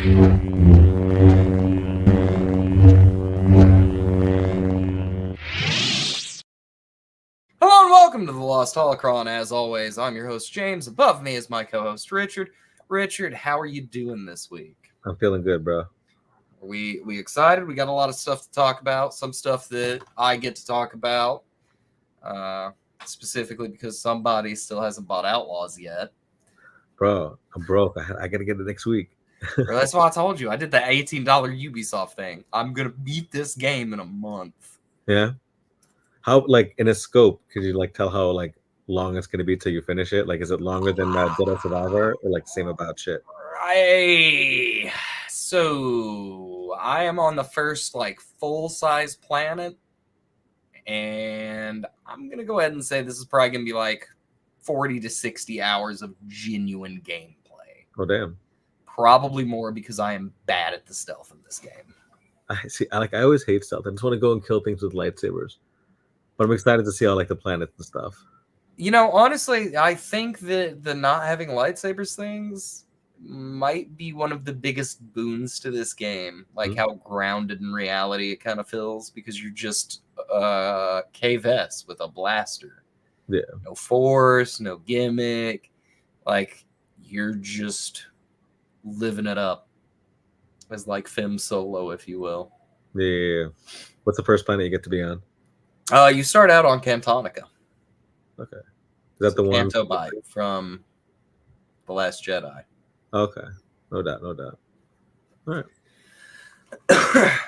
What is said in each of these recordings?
Hello and welcome to the Lost Holocron. As always, I'm your host, James. Above me is my co-host, Richard. Richard, how are you doing this week? I'm feeling good, bro. Are we excited? We got a lot of stuff to talk about. Some stuff that I get to talk about, specifically because somebody still hasn't bought Outlaws yet. Bro, I'm broke. I gotta get it next week. Bro, that's why I told you. I did the $18 Ubisoft thing. I'm going to beat this game in a month. Yeah? How, like, in a scope, could you, like, tell how, like, long it's gonna be till you finish it? Like, is it longer than Dead or Survivor, or, like, same about shit? So I am on the first, like, full-size planet, and I'm going to go ahead and say this is probably going to be, like, 40 to 60 hours of genuine gameplay. Oh, damn. Probably more because I am bad at the stealth in this game. I always hate stealth. I just want to go and kill things with lightsabers. But I'm excited to see all, like, the planets and stuff. You know, honestly, I think that the not having lightsabers things might be one of the biggest boons to this game. Like how grounded in reality it kind of feels, because you're just K-Vess with a blaster. Yeah. No force, no gimmick. Like, you're just living it up as, like, Fem Solo, if you will. Yeah. What's the first planet you get to be on? You start out on Cantonica. Okay. Is that the one? Canto Bight from The Last Jedi. Okay. No doubt. All right.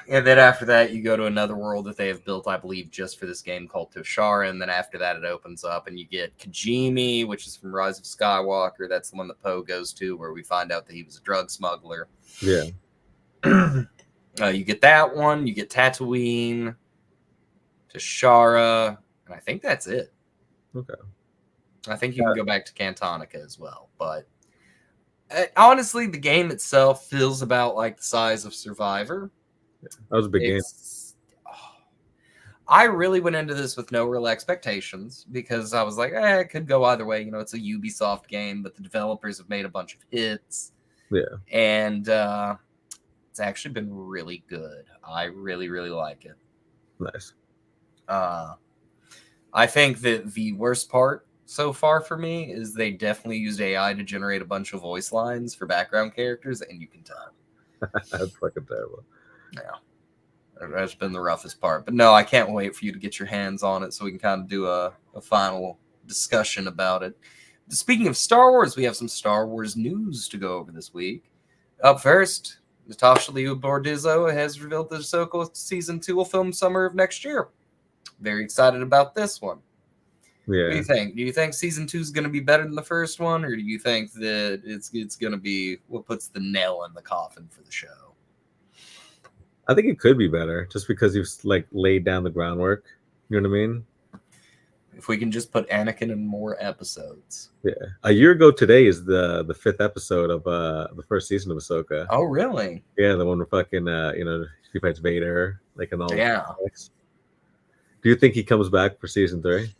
And then after that, you go to another world that they have built, I believe, just for this game called Toshara. And then after that, it opens up and you get Kijimi, which is from Rise of Skywalker. That's the one that Poe goes to, where we find out that he was a drug smuggler. Yeah. You get that one. You get Tatooine, Toshara, and I think that's it. Okay. I think you can go back to Cantonica as well. But honestly, the game itself feels about like the size of Survivor. That was a big game. I really went into this with no real expectations because I was like, it could go either way. You know, it's a Ubisoft game, but the developers have made a bunch of hits. Yeah. And it's actually been really good. I really, really like it. Nice. I think that the worst part so far for me is they definitely used AI to generate a bunch of voice lines for background characters, and you can tell. That's fucking terrible. Yeah. That's been the roughest part. But no, I can't wait for you to get your hands on it so we can kind of do a final discussion about it. Speaking of Star Wars, we have some Star Wars news to go over this week. Up first, Natasha Liu Bordizzo has revealed that Ahsoka Season 2 will film summer of next year. Very excited about this one. Yeah. What do you think? Do you think Season 2 is going to be better than the first one, or do you think that it's going to be what puts the nail in the coffin for the show? I think it could be better just because you've like laid down the groundwork. You know what I mean? If we can just put Anakin in more episodes. Yeah. A year ago today is the 5th episode of the first season of Ahsoka. Oh, really? Yeah, the one where fucking she fights Vader, like, and all. Yeah. Do you think he comes back for Season 3?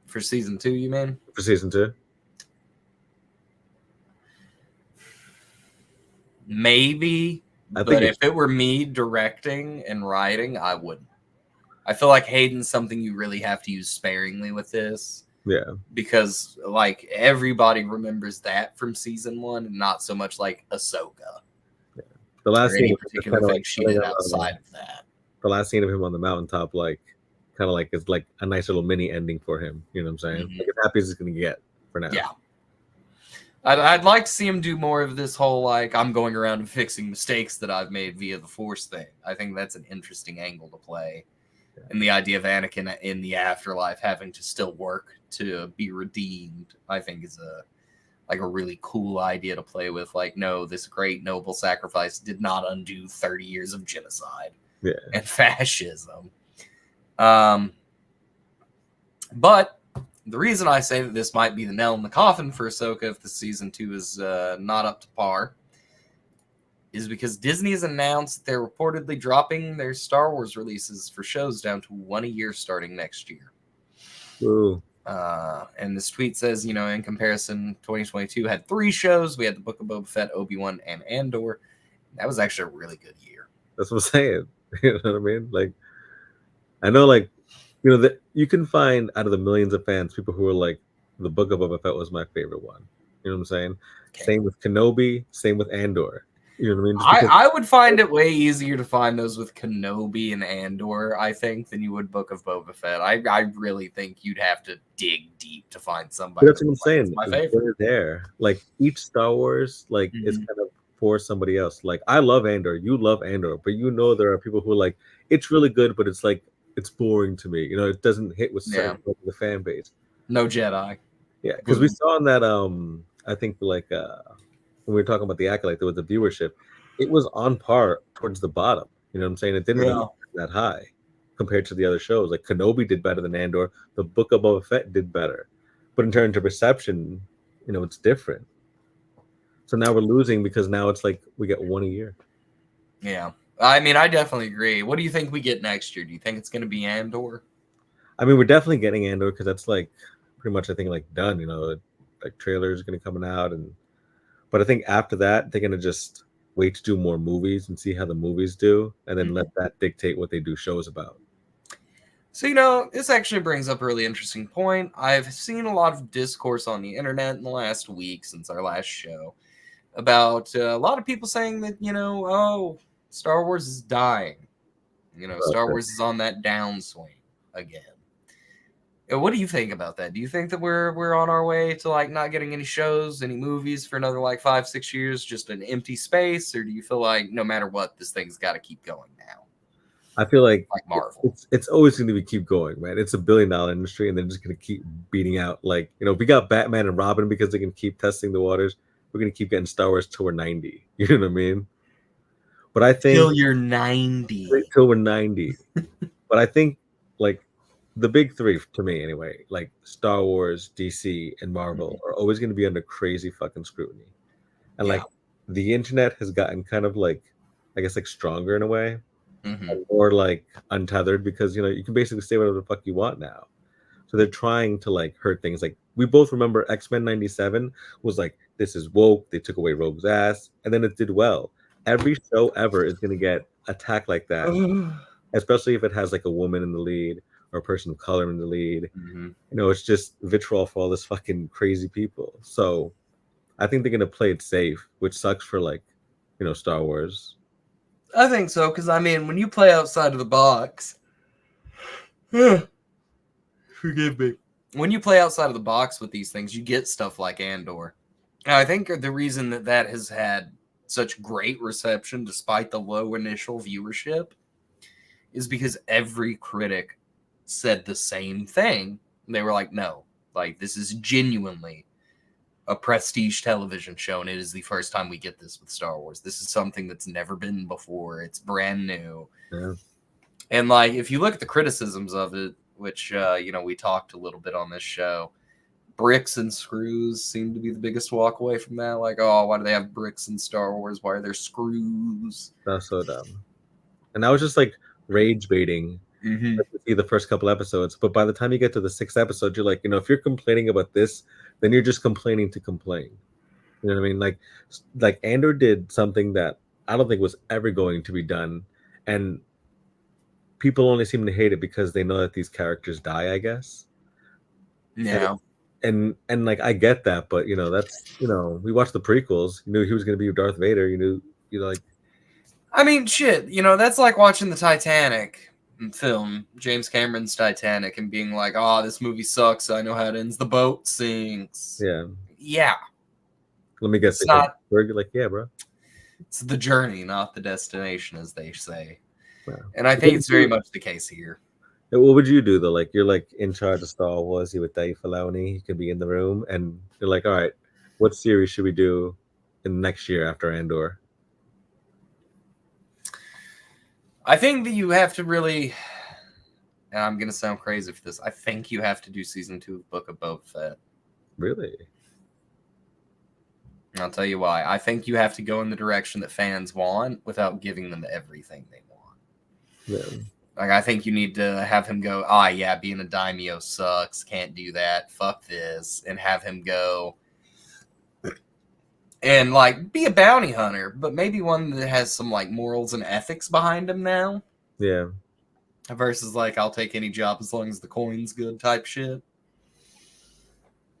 For Season 2, you mean? For Season 2? Maybe. But if it were me directing and writing, I wouldn't. I feel like Hayden's something you really have to use sparingly with this. Yeah. Because, like, everybody remembers that from Season 1 and not so much, like, Ahsoka. Yeah. The last scene particular thing she did outside of that. The last scene of him on the mountaintop, like, kind of like, it's like a nice little mini ending for him. You know what I'm saying? Mm-hmm. Like, as happy as he's going to get for now. Yeah. I'd like to see him do more of this whole, like, I'm going around and fixing mistakes that I've made via the Force thing. I think that's an interesting angle to play. Yeah. And the idea of Anakin in the afterlife having to still work to be redeemed, I think is a really cool idea to play with. Like, no, this great noble sacrifice did not undo 30 years of genocide and fascism. But the reason I say that this might be the nail in the coffin for Ahsoka if the Season 2 is not up to par is because Disney has announced they're reportedly dropping their Star Wars releases for shows down to one a year starting next year. Ooh. And this tweet says, in comparison, 2022 had 3 shows. We had the Book of Boba Fett, Obi-Wan, and Andor. That was actually a really good year. That's what I'm saying. You know what I mean? Like, I know, like, you know, that you can find out of the millions of fans, people who are like, the Book of Boba Fett was my favorite one. You know what I'm saying? Okay. Same with Kenobi, same with Andor. You know what I mean? Just because I would find it way easier to find those with Kenobi and Andor, I think, than you would Book of Boba Fett. I really think you'd have to dig deep to find somebody. that's what I'm Like, saying. it's my favorite. They're there. Like each Star Wars, like is Mhm. kind of for somebody else. Like I love Andor, you love Andor, but you know there are people who are like, it's really good, but it's like it's boring to me. You know, it doesn't hit with certain Yeah. parts of the fan base. No Jedi. Yeah, because we saw in that I think like when we were talking about the Acolyte, there was the viewership. It was on par towards the bottom. You know what I'm saying? It didn't even Yeah. look that high compared to the other shows. Like Kenobi did better than Andor. The Book of Boba Fett did better. But in terms of reception, you know, it's different. So now we're losing because now it's like we get one a year. Yeah. I mean, I definitely agree. What do you think we get next year? Do you think it's going to be Andor? I mean, we're definitely getting Andor because that's like pretty much I think like done. You know, like trailers going to coming out, and but I think after that they're going to just wait to do more movies and see how the movies do, and then let that dictate what they do shows about. So, you know, this actually brings up a really interesting point. I've seen a lot of discourse on the internet in the last week since our last show about a lot of people saying that, you know, oh, Star Wars is dying. You know, Star Wars is on that downswing again. What do you think about that? Do you think that we're on our way to like not getting any shows, any movies for another like 5-6 years, just an empty space, or do you feel like no matter what, this thing's got to keep going now? I feel like Marvel. It's always going to be keep going, man. It's $1 billion industry, and they're just going to keep beating out. Like you know, we got Batman and Robin because they can keep testing the waters. We're going to keep getting Star Wars till we're 90. You know what I mean? But I think Till you're 90. till we're 90. But I think like the big three to me anyway, like Star Wars, DC, and Marvel are always going to be under crazy fucking scrutiny. And like the internet has gotten kind of like, I guess like stronger in a way, or like untethered because you know you can basically say whatever the fuck you want now. So they're trying to like hurt things. Like we both remember X-Men '97 was like this is woke. They took away Rogue's ass, and then it did well. Every show ever is going to get attacked like that, especially if it has like a woman in the lead or a person of color in the lead. You know, it's just vitriol for all this fucking crazy people. So I think they're gonna play it safe, which sucks for like, you know, Star Wars. I think so, because I mean, when you play outside of the box, forgive me. When you play outside of the box with these things, you get stuff like Andor. And I think the reason that that has had such great reception, despite the low initial viewership, is because every critic said the same thing. They were like, no, like this is genuinely a prestige television show, and it is the first time we get this with Star Wars. This is something that's never been before. It's brand new. Yeah. And like, if you look at the criticisms of it, which you know, we talked a little bit on this show, bricks and screws seem to be the biggest walk away from that. Like, oh, why do they have bricks in Star Wars? Why are there screws? That's so dumb. And I was just like rage baiting to see the first couple episodes. But by the time you get to the 6th episode, you're like, you know, if you're complaining about this, then you're just complaining to complain. You know what I mean? Like Andor did something that I don't think was ever going to be done. And people only seem to hate it because they know that these characters die, I guess. Yeah. And like I get that, but you know, that's you know, we watched the prequels, you knew he was gonna be Darth Vader, you know, like I mean, shit, you know, that's like watching the Titanic film, James Cameron's Titanic, and being like, oh, this movie sucks. I know how it ends. The boat sinks. Yeah. Let me guess. It's not. We're like, yeah, bro. It's the journey, not the destination, as they say. Wow. And I think it's very much the case here. What would you do though? Like you're like in charge of Star Wars, you with Dave Filoni, you could be in the room, and you're like, all right, what series should we do in the next year after Andor? I think that you have to really, and I'm gonna sound crazy for this, I think you have to do season 2 of Book of Boba Fett. Really? I'll tell you why. I think you have to go in the direction that fans want without giving them everything they want. Yeah. Like, I think you need to have him go, ah, yeah, being a daimyo sucks, can't do that, fuck this, and have him go, and like be a bounty hunter, but maybe one that has some like morals and ethics behind him now. Yeah, Versus like I'll take any job as long as the coin's good type shit.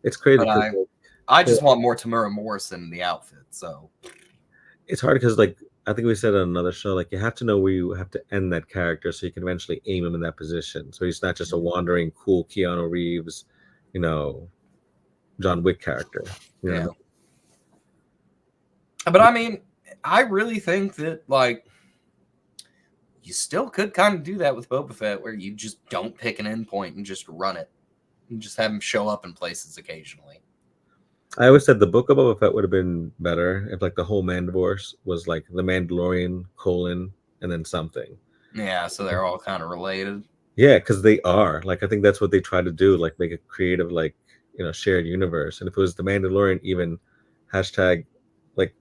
it's crazy But because I just want more Tamura Morrison in the outfit. So it's hard because like I think we said on another show, like you have to know where you have to end that character so you can eventually aim him in that position. So he's not just a wandering cool Keanu Reeves, you know, John Wick character. You know yeah. what But I mean, I really think that like you still could kind of do that with Boba Fett, where you just don't pick an endpoint and just run it, and just have him show up in places occasionally. I always said the book of Boba Fett would have been better if like the whole Mandivorce was like the Mandalorian colon and then something. Yeah, so they're all kind of related. Yeah, because they are. Like I think that's what they try to do, like make a creative, like shared universe. And if it was the Mandalorian, even hashtag like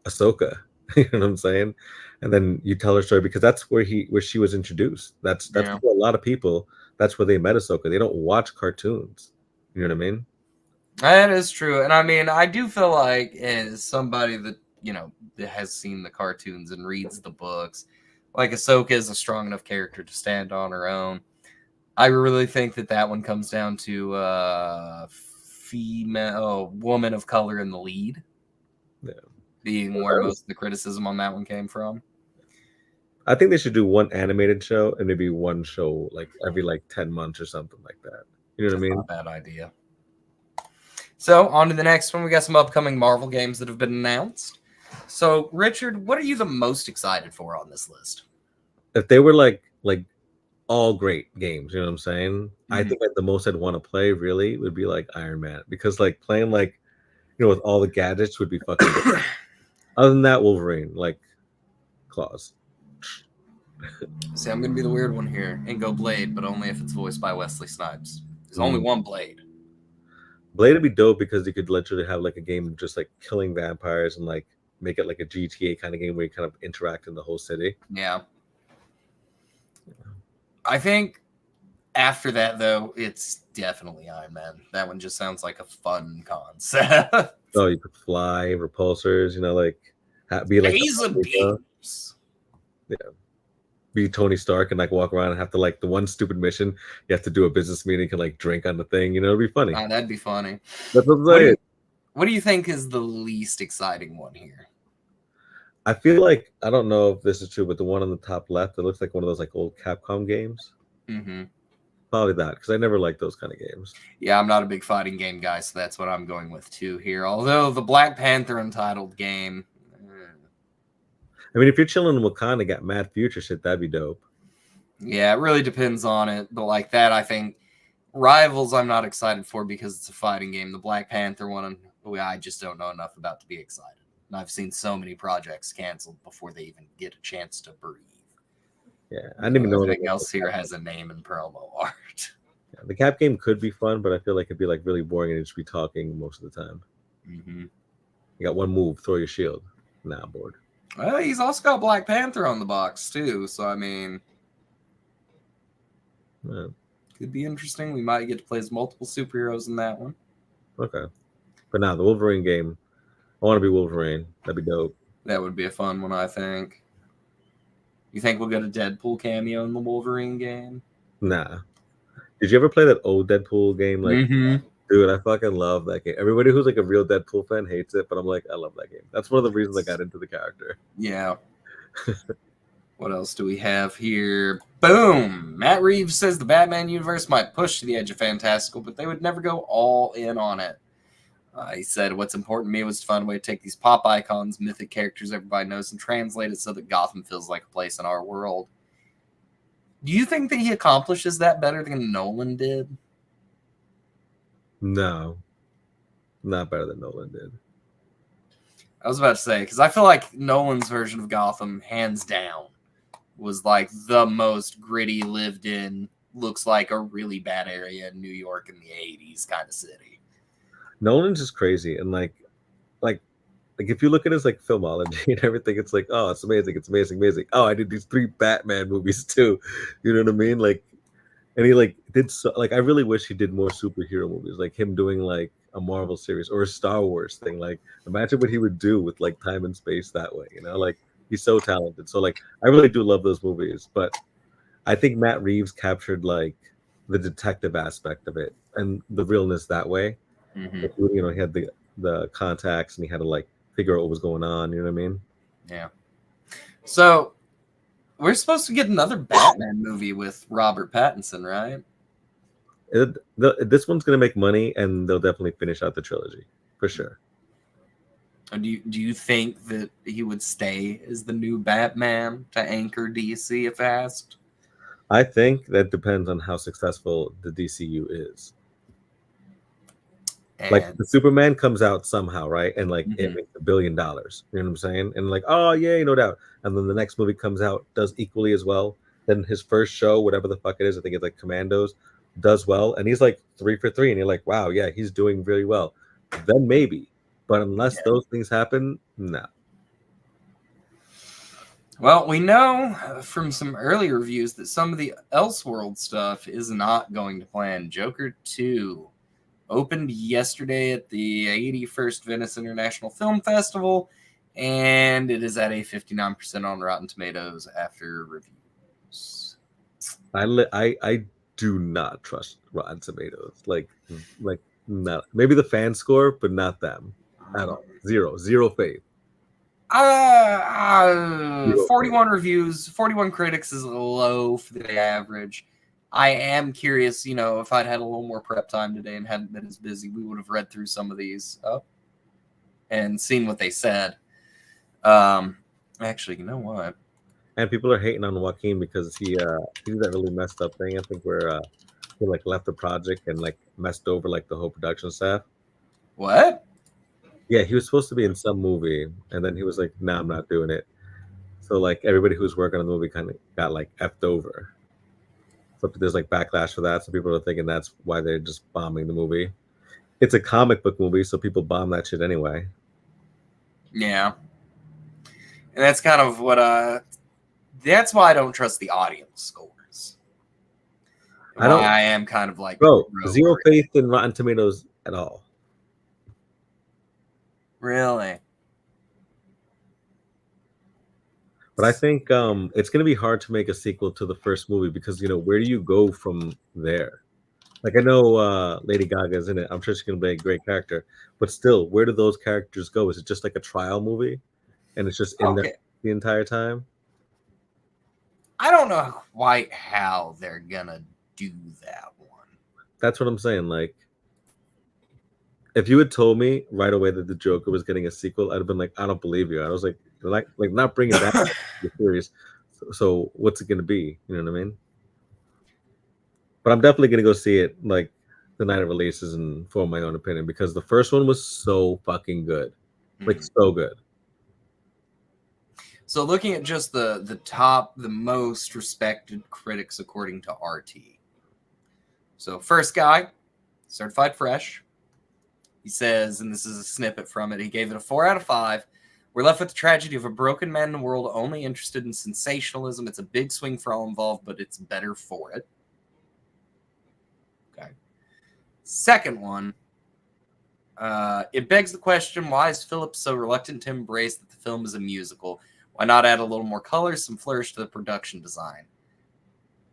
Ahsoka, you know what I'm saying? And then you tell her story because that's where she was introduced. That's Yeah. for a lot of people. That's where they met Ahsoka. They don't watch cartoons. You know what I mean? That is true. And I mean, I do feel like as somebody that, that has seen the cartoons and reads the books, like Ahsoka is a strong enough character to stand on her own. I really think that one comes down to woman of color in the lead. Yeah. Being where most of the criticism on that one came from. I think they should do one animated show and maybe one show like every like 10 months or something like that. You know what I mean? Not a bad idea. So, on to the next one. We got some upcoming Marvel games that have been announced. So, Richard, what are you the most excited for on this list? If they were like all great games, you know what I'm saying? I think like the most I'd want to play really would be like Iron Man because like playing like with all the gadgets would be fucking good. Other than that, Wolverine, like claws. See, I'm gonna be the weird one here and go Blade, but only if it's voiced by Wesley Snipes. There's only one Blade. Blade would be dope because you could literally have like a game of just like killing vampires and like make it like a GTA kind of game where you kind of interact in the whole city. Yeah. I think after that, though, it's definitely Iron Man. That one just sounds like a fun concept. Oh, you could fly, repulsors, like be like laser beams. Yeah. Be Tony Stark and like walk around and have to like the one stupid mission you have to do a business meeting and like drink on the thing. It'd be funny. Oh, that'd be funny. That's what I'm saying. What do you think is the least exciting one here? I feel like I don't know if this is true, but the one on the top left, it looks like one of those like old Capcom games. Probably that because I never liked those kind of games. Yeah, I'm not a big fighting game guy, so that's what I'm going with too here. Although the Black Panther Untitled game, I mean, if you're chilling in Wakanda, got mad future shit, that'd be dope. Yeah, it really depends on it, but like that, I think Rivals I'm not excited for because it's a fighting game. The Black Panther one, I just don't know enough about to be excited. And I've seen so many projects canceled before they even get a chance to breathe. Yeah, I didn't even know anything else here has a name and promo art. Yeah, the Cap game could be fun, but I feel like it'd be like really boring and just be talking most of the time. You got one move, throw your shield. Nah, I'm bored. Well, he's also got Black Panther on the box too, so I mean, could be interesting. We might get to play as multiple superheroes in that one. Okay, but now the Wolverine game, I want to be Wolverine. That'd be dope. That would be a fun one, I think. You think we'll get a Deadpool cameo in the Wolverine game? Nah. Did you ever play that old Deadpool game? Like, dude, I fucking love that game. Everybody who's like a real Deadpool fan hates it, but I'm like, I love that game. That's one of the reasons I got into the character. Yeah. What else do we have here? Boom! Matt Reeves says the Batman universe might push to the edge of fantastical, but they would never go all in on it. He said, what's important to me was to find a way to take these pop icons, mythic characters everybody knows, and translate it so that Gotham feels like a place in our world. Do you think that he accomplishes that better than Nolan did? No. Not better than Nolan did. I was about to say, because I feel like Nolan's version of Gotham, hands down, was like the most gritty, lived in, looks like a really bad area in New York in the 80s kind of city. Nolan's just crazy, and like if you look at his like filmology and everything, it's like, oh, it's amazing. Oh, I did these 3 Batman movies too. You know what I mean? Like, and he like did so. Like, I really wish he did more superhero movies, like him doing like a Marvel series or a Star Wars thing. Like, imagine what he would do with like time and space that way. You know, like he's so talented. So like, I really do love those movies, but I think Matt Reeves captured like the detective aspect of it and the realness that way. Mm-hmm. You know, he had the contacts and he had to like figure out what was going on. You know what I mean? Yeah. So we're supposed to get another Batman movie with Robert Pattinson, right? This one's gonna make money, and they'll definitely finish out the trilogy for sure. Do you think that he would stay as the new Batman to anchor DC if asked? I think that depends on how successful the DCU is. Like And the Superman comes out somehow, right? And like it Mhm. makes $1 billion. You know what I'm saying? And like, oh yay, no doubt. And then the next movie comes out, does equally as well. Then his first show, whatever the fuck it is, I think it's like Commandos, does well. And he's like 3 for 3. And you're like, wow, yeah, he's doing really well. Then maybe. But unless Yeah. those things happen, no. Well, we know from some early reviews that some of the Elseworld stuff is not going to plan. Joker 2 opened yesterday at the 81st Venice International Film Festival, and it is at a 59% on Rotten Tomatoes after reviews. I do not trust Rotten Tomatoes. Like not maybe the fan score, but not them at all. Zero faith. 41 reviews, 41 critics is low for the average. I am curious, if I'd had a little more prep time today and hadn't been as busy, we would have read through some of these up and seen what they said. Actually, you know what? And people are hating on Joaquin because he did that really messed up thing. I think where he like left the project and like messed over like the whole production staff. What? Yeah, he was supposed to be in some movie, and then he was like, "Nah, I'm not doing it." So like everybody who was working on the movie kind of got like effed over. So there's like backlash for that. So people are thinking that's why they're just bombing the movie. It's a comic book movie, so people bomb that shit anyway. Yeah. And that's kind of what that's why I don't trust the audience scores. I don't. I am kind of like Bro, zero faith in Rotten Tomatoes at all. Really? But I think it's going to be hard to make a sequel to the first movie because where do you go from there? Like I know Lady Gaga is in it. I'm sure she's going to be a great character, but still, where do those characters go? Is it just like a trial movie, and it's just in there the entire time? I don't know quite how they're gonna do that one. That's what I'm saying. Like, if you had told me right away that the Joker was getting a sequel, I'd have been like, I don't believe you. I was like not bringing that to series. So what's it going to be? You know what I mean? But I'm definitely going to go see it like the night it releases and form my own opinion because the first one was so fucking good, like so good. So looking at just the most respected critics according to RT. So first guy, Certified Fresh. He says, and this is a snippet from it, he gave it a 4 out of 5. We're left with the tragedy of a broken man in a world only interested in sensationalism. It's a big swing for all involved, but it's better for it. Okay. Second one, it begs the question, why is Phillips so reluctant to embrace that the film is a musical? Why not add a little more color, some flourish to the production design?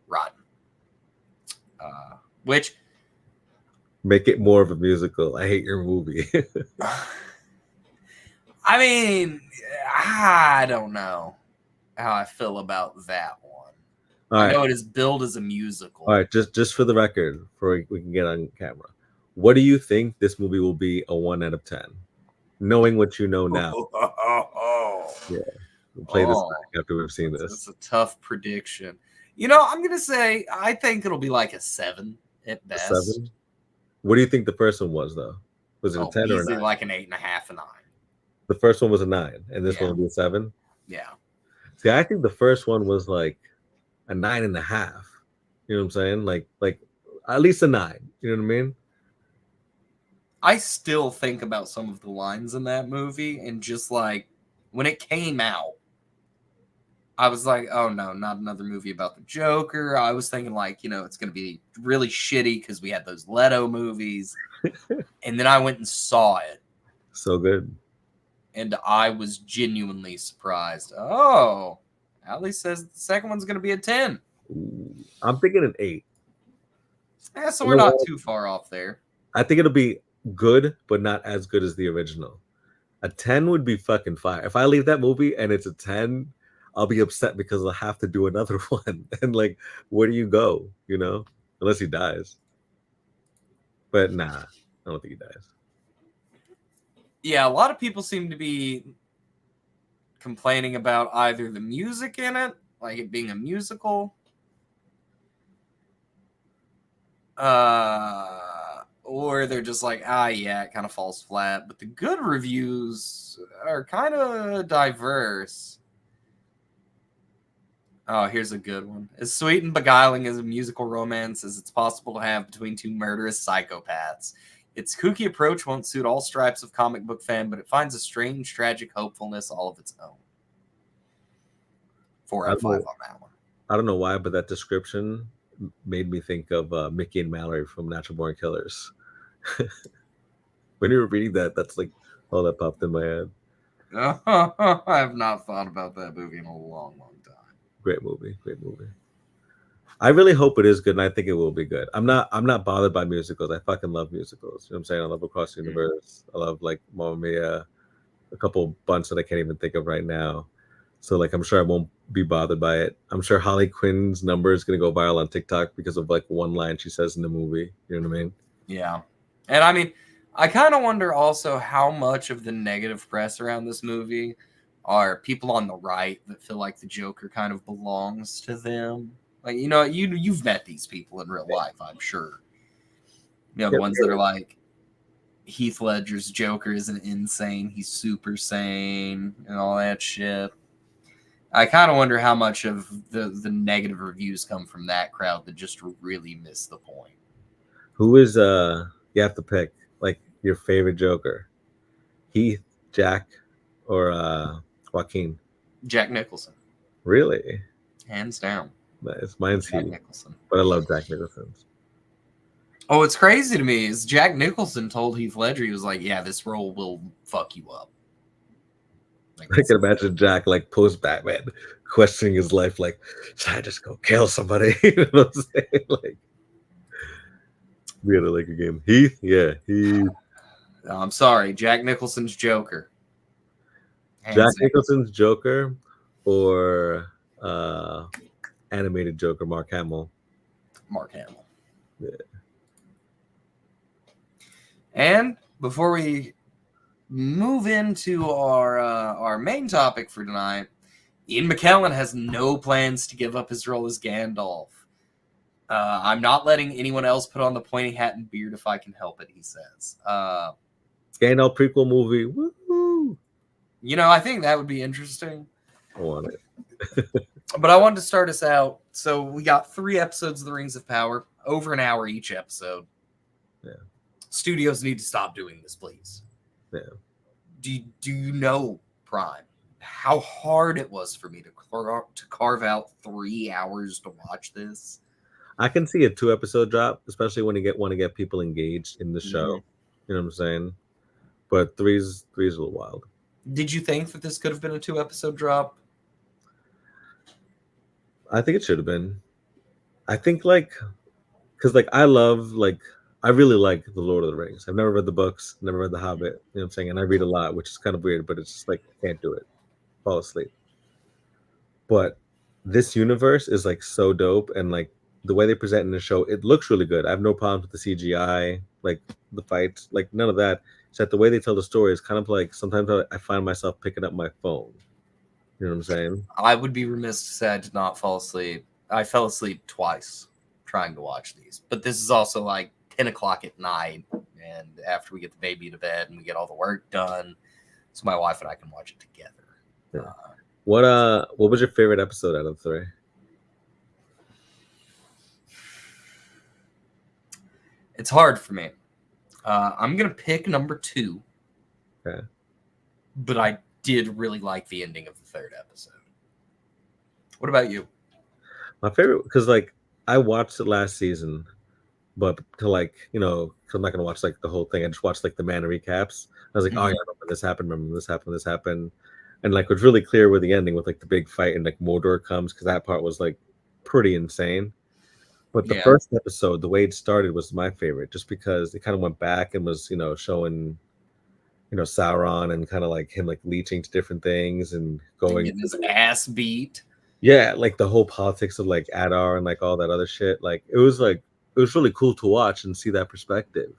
Rotten. Which... Make it more of a musical. I hate your movie. I mean, I don't know how I feel about that one. I know it is billed as a musical. All right, just for the record, before we can get on camera, what do you think this movie will be a 1 out of 10? Knowing what you know now. Yeah, we'll play this back after we've seen this. It's a tough prediction. I'm going to say I think it'll be like a 7 at best. A 7? What do you think the first one was, though? Was it a 10 or a 9? Like an 8.5, a 9. The first one was a 9, and this one will be a 7? Yeah. See, I think the first one was like a 9.5. You know what I'm saying? Like at least a 9. You know what I mean? I still think about some of the lines in that movie, and just like when it came out, I was like, oh no, not another movie about the Joker. I was thinking like, it's going to be really shitty because we had those Leto movies. And then I went and saw it. So good. And I was genuinely surprised. Oh, Ali says the second one's going to be a 10. Ooh, I'm thinking an 8. Yeah, so You we're know not what? too far off there. I think it'll be good, but not as good as the original. A 10 would be fucking fire. If I leave that movie and it's a 10, I'll be upset because I'll have to do another one. And like, where do you go? You know, unless he dies. But nah, I don't think he dies. Yeah, a lot of people seem to be complaining about either the music in it, like it being a musical, or they're just like, yeah, it kind of falls flat. But the good reviews are kind of diverse. Oh, here's a good one. As sweet and beguiling as a musical romance as it's possible to have between two murderous psychopaths, its kooky approach won't suit all stripes of comic book fan, but it finds a strange, tragic hopefulness all of its own. 4 out of 5 on that one. I don't know why, but that description made me think of Mickey and Mallory from Natural Born Killers. When you were reading that, that's like all that popped in my head. I have not thought about that movie in a long, long time. Great movie. Great movie. I really hope it is good, and I think it will be good. I'm not bothered by musicals. I fucking love musicals. You know what I'm saying? I love Across the Universe. I love like Mamma Mia, a couple bunch that I can't even think of right now. So like I'm sure I won't be bothered by it. I'm sure Harley Quinn's number is gonna go viral on TikTok because of like one line she says in the movie. You know what I mean? Yeah. And I mean, I kind of wonder also how much of the negative press around this movie are people on the right that feel like the Joker kind of belongs to them. Like, you know, you've met these people in real life, I'm sure. You know, the ones that are like, Heath Ledger's Joker isn't insane, he's super sane, and all that shit. I kind of wonder how much of the negative reviews come from that crowd that just really miss the point. Who is you have to pick like your favorite Joker? Heath, Jack, or Joaquin? Jack Nicholson. Really? Hands down. Nice. Mine's Jack Heath. Nicholson. But I love Jack Nicholson's. Oh, what's crazy to me is Jack Nicholson told Heath Ledger, he was like, yeah, this role will fuck you up. Like, I can imagine Jack like post Batman questioning his life, like, should I just go kill somebody? You know what I'm saying? Like, we had to like a game. Heath, yeah, Heath. I'm sorry, Jack Nicholson's Joker. Jack Nicholson's Joker or animated Joker, Mark Hamill. Mark Hamill. Yeah. And before we move into our main topic for tonight, Ian McKellen has no plans to give up his role as Gandalf. I'm not letting anyone else put on the pointy hat and beard if I can help it, he says. Gandalf prequel movie. Woo-hoo. You know, I think that would be interesting. I want it. But I wanted to start us out. So we got 3 episodes of The Rings of Power, over an hour each episode. Yeah. Studios need to stop doing this, please. Yeah. Do you know, Prime, how hard it was for me to carve out 3 hours to watch this? I can see a 2-episode drop, especially when you want to get people engaged in the show. Mm-hmm. You know what I'm saying? But three's a little wild. Did you think that this could have been a 2-episode drop? I think it should have been. I think because I really like the Lord of the Rings. I've never read the books, never read the Hobbit. You know what I'm saying? And I read a lot, which is kind of weird, but it's just like I can't do it. Fall asleep. But this universe is like so dope, and like the way they present in the show, it looks really good. I have no problems with the CGI, like the fights, like none of that. It's that the way they tell the story is kind of like sometimes I find myself picking up my phone. You know what I'm saying? I would be remiss to say I did not fall asleep. I fell asleep twice trying to watch these. But this is also like 10 o'clock at night, and after we get the baby to bed and we get all the work done, so my wife and I can watch it together. Yeah. What was your favorite episode out of the 3? It's hard for me. I'm gonna pick number 2. Okay. But I did really like the ending of the 3rd episode. What about you? My favorite, because like I watched it last season, but to like, cause I'm not gonna watch like the whole thing. I just watched like the mana recaps. I was like, oh yeah, remember this happened, remember this happened, this happened. And like was really clear with the ending with like the big fight and like Mordor comes, because that part was like pretty insane. But the Yeah. first episode, the way it started was my favorite, just because it kind of went back and was, showing, Sauron and kind of like him like leeching to different things and going Getting his ass beat. yeah, like the whole politics of like Adar and like all that other shit. Like it was really cool to watch and see that perspective.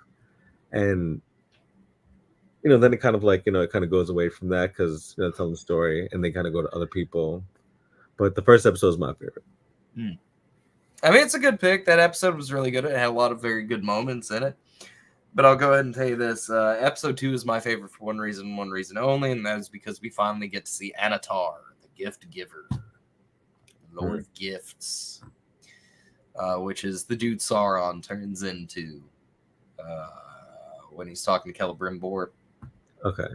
And then it kind of like, it kind of goes away from that because telling the story and they kind of go to other people. But the first episode is my favorite. I mean, it's a good pick. That episode was really good. It had a lot of very good moments in it. But I'll go ahead and tell you this. Episode 2 is my favorite for one reason only, and that is because we finally get to see Anatar, the gift giver, Lord of Gifts, which is the dude Sauron turns into when he's talking to Celebrimbor. Okay.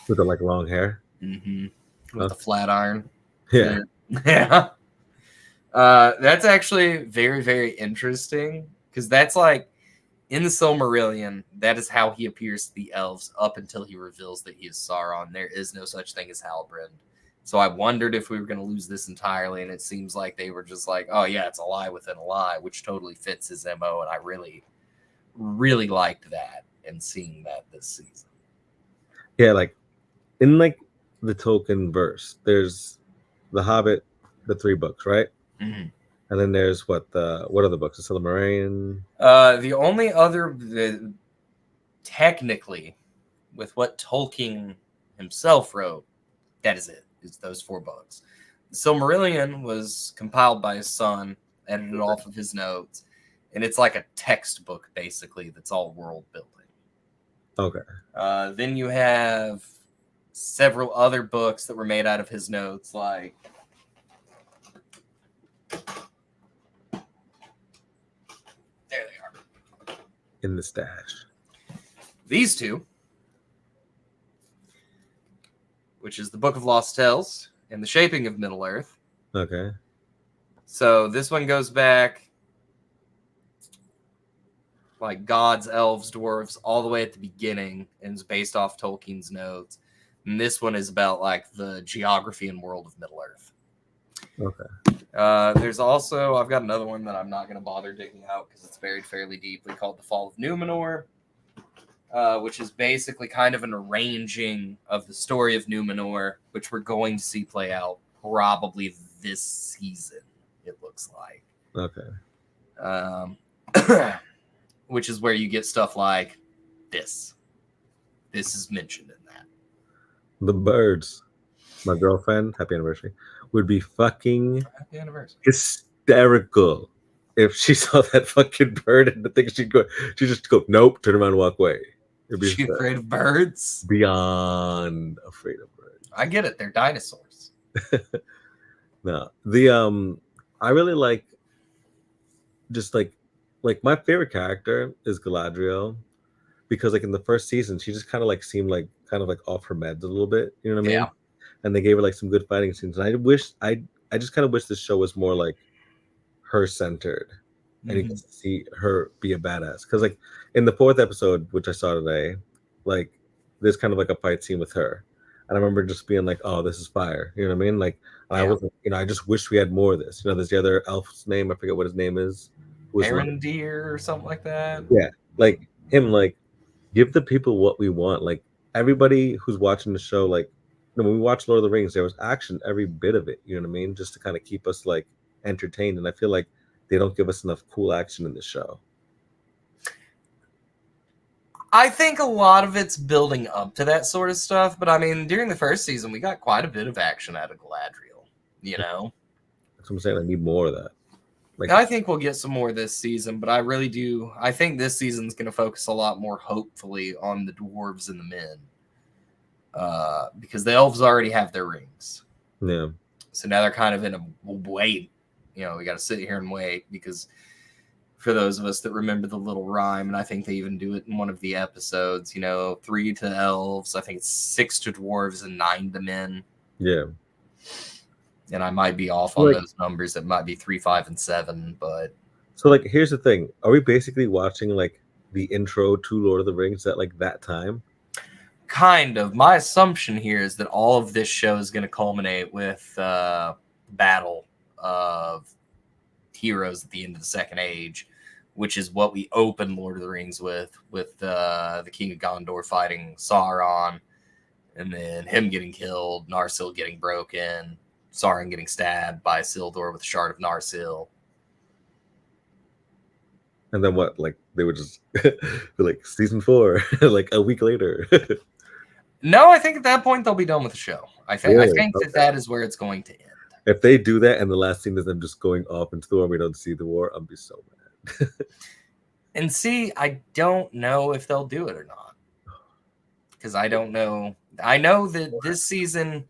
With the like long hair? Mm-hmm. With the flat iron. Yeah. Yeah. That's actually very, very interesting because that's like in the Silmarillion, that is how he appears to the elves up until he reveals that he is Sauron. There is no such thing as Halbrand. So I wondered if we were going to lose this entirely, and it seems like they were just like, oh yeah, it's a lie within a lie, which totally fits his MO, and I really, really liked that and seeing that this season. Yeah, like in like the Tolkien verse, there's The Hobbit, the 3 books, right? Mm-hmm. And then there's what other books? The Silmarillion. The only other, technically, with what Tolkien himself wrote, that is it. It's those 4 books. The Silmarillion was compiled by his son, edited off of his notes, and it's like a textbook basically that's all world building. Okay. Then you have several other books that were made out of his notes, like there they are. In the stash. These 2, which is the Book of Lost Tales and the Shaping of Middle-earth. Okay. So this one goes back like gods, elves, dwarves, all the way at the beginning, and is based off Tolkien's notes. And this one is about like the geography and world of Middle-earth. Okay. There's also, I've got another one that I'm not going to bother digging out because it's buried fairly deeply, called The Fall of Numenor, which is basically kind of an arranging of the story of Numenor, which we're going to see play out probably this season, it looks like. Okay. Which is where you get stuff like this. This is mentioned in that. The birds, my girlfriend, happy anniversary, would be fucking Happy anniversary. Hysterical if she saw that fucking bird and the thing she'd just go, nope, turn around and walk away. She's afraid of birds? Beyond afraid of birds. I get it. They're dinosaurs. No. I really like just like my favorite character is Galadriel, because like in the first season she just kind of like seemed like kind of like off her meds a little bit, you know what I mean? Yeah. And they gave her like some good fighting scenes. And I just kind of wish this show was more like her centered, and you can see her be a badass. Because like in the 4th episode, which I saw today, like there's kind of like a fight scene with her, and I remember just being like, "Oh, this is fire," you know what I mean? Like I was, I just wish we had more of this. There's the other elf's name, I forget what his name is. Arendir or something like that. Yeah, like him. Like give the people what we want. Like everybody who's watching the show, like when we watched Lord of the Rings, there was action every bit of it. You know what I mean? Just to kind of keep us like entertained. And I feel like they don't give us enough cool action in the show. I think a lot of it's building up to that sort of stuff, but I mean, during the first season, we got quite a bit of action out of Galadriel, you know? That's what I'm saying. I need more of that. Like, I think we'll get some more this season, but I really do. I think this season's going to focus a lot more, hopefully, on the dwarves and the men. Because the elves already have their rings. Yeah. So now they're kind of in a wait. You know, we got to sit here and wait, because for those of us that remember the little rhyme, and I think they even do it in one of the episodes, 3 to elves, I think it's 6 to dwarves and 9 to men. Yeah. And I might be off on those numbers. It might be 3, 5, and 7, but So like, here's the thing: are we basically watching like the intro to Lord of the Rings at like that time? Kind of. My assumption here is that all of this show is going to culminate with battle of heroes at the end of the Second Age, which is what we open Lord of the Rings with the King of Gondor fighting Sauron, and then him getting killed, Narsil getting broken, Sauron getting stabbed by Isildur with a shard of Narsil. And then what? Like they would just be like season 4, like a week later. No, I think at that point they'll be done with the show. I think Really? Okay. that is where it's going to end. If they do that and the last scene is them just going off into the war, we don't see the war, I'll be so mad. And see, I don't know if they'll do it or not. Because I don't know. I know that this season,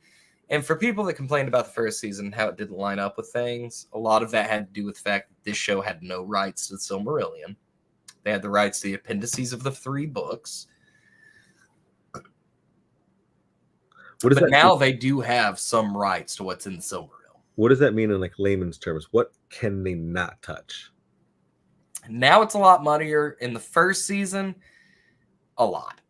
and for people that complained about the first season, how it didn't line up with things, a lot of that had to do with the fact that this show had no rights to the Silmarillion. They had the rights to the appendices of the 3 books. But now they do have some rights to what's in the Silmarillion. What does that mean in like layman's terms? What can they not touch? Now it's a lot muddier. In the first season, a lot.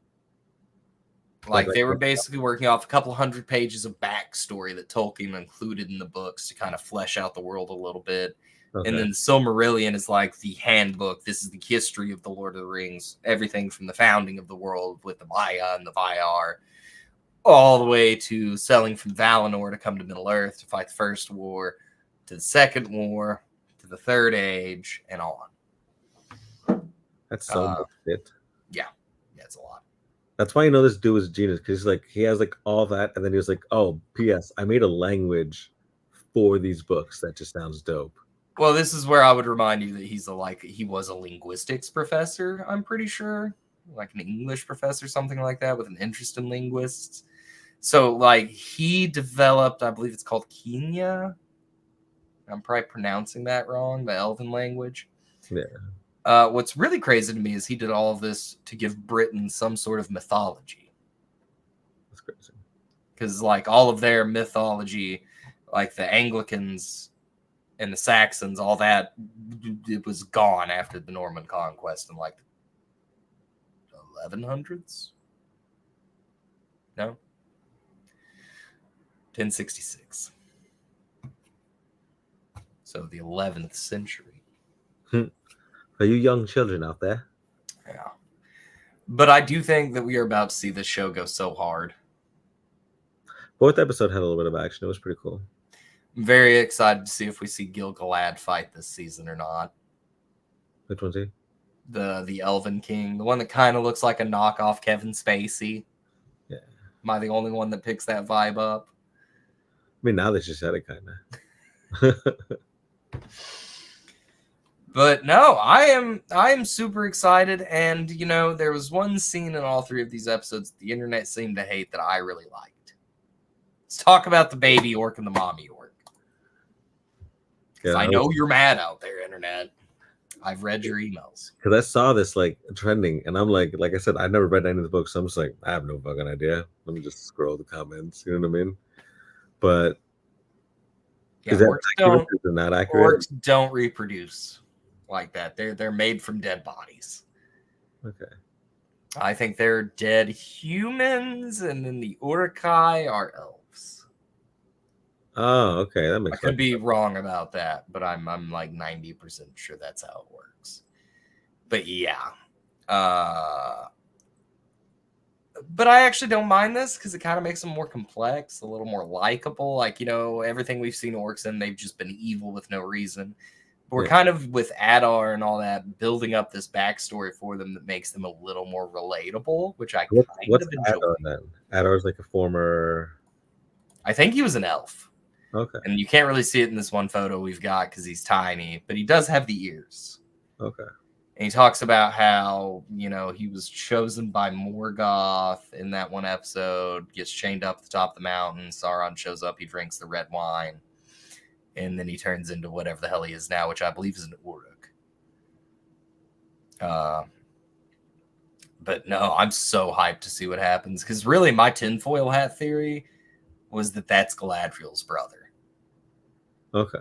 Like they were basically working off a couple hundred pages of backstory that Tolkien included in the books to kind of flesh out the world a little bit. Okay. And then the Silmarillion is like the handbook. This is the history of the Lord of the Rings. Everything from the founding of the world with the Maya and the Valar, all the way to selling from Valinor to come to Middle-earth to fight the First War, to the Second War, to the Third Age, and on. That's so much shit. Yeah, it's a lot. That's why this dude is genius, because like he has like all that, and then he was like, "Oh, P.S. I made a language for these books that just sounds dope." Well, this is where I would remind you that he was a linguistics professor. I'm pretty sure, like an English professor, something like that, with an interest in linguists. So, like, he developed, I believe it's called Kenya. I'm probably pronouncing that wrong, the Elven language. Yeah. What's really crazy to me is he did all of this to give Britain some sort of mythology. That's crazy. Because, like, all of their mythology, like the Anglicans and the Saxons, all that, it was gone after the Norman conquest in, like, the 1100s? No? 1066. So the 11th century. Are you young children out there? Yeah. But I do think that we are about to see this show go so hard. Fourth episode had a little bit of action. It was pretty cool. I'm very excited to see if we see Gil-galad fight this season or not. Which one's he? The Elven King. The one that kind of looks like a knockoff Kevin Spacey. Yeah. Am I the only one that picks that vibe up? I mean, now they just said it kind of. But no, I am super excited, and there was one scene in all 3 of these episodes the internet seemed to hate that I really liked. Let's talk about the baby orc and the mommy orc. Because I know you're mad out there, internet. I've read your emails. Because I saw this like trending, and I'm like I said, I've never read any of the books, so I'm just like, I have no fucking idea. Let me just scroll the comments. You know what I mean? But yeah, is that accurate? Is it not accurate? Orcs don't reproduce like that. They're made from dead bodies. Okay. I think they're dead humans, and then the Uruk-hai are elves. Oh, okay. That makes sense. I could be wrong about that, but I'm like 90% sure that's how it works. But yeah. But I actually don't mind this because it kind of makes them more complex, a little more likable. Like, everything we've seen orcs in, they've just been evil with no reason. But we're kind of, with Adar and all that, building up this backstory for them that makes them a little more relatable, which I kind of enjoy. Adar then? Adar's like a former... I think he was an elf. Okay. And you can't really see it in this one photo we've got because he's tiny, but he does have the ears. Okay. And he talks about how, he was chosen by Morgoth in that one episode, gets chained up at the top of the mountain. Sauron shows up, he drinks the red wine, and then he turns into whatever the hell he is now, which I believe is an Uruk. But no, I'm so hyped to see what happens, because really my tinfoil hat theory was that that's Galadriel's brother. Okay.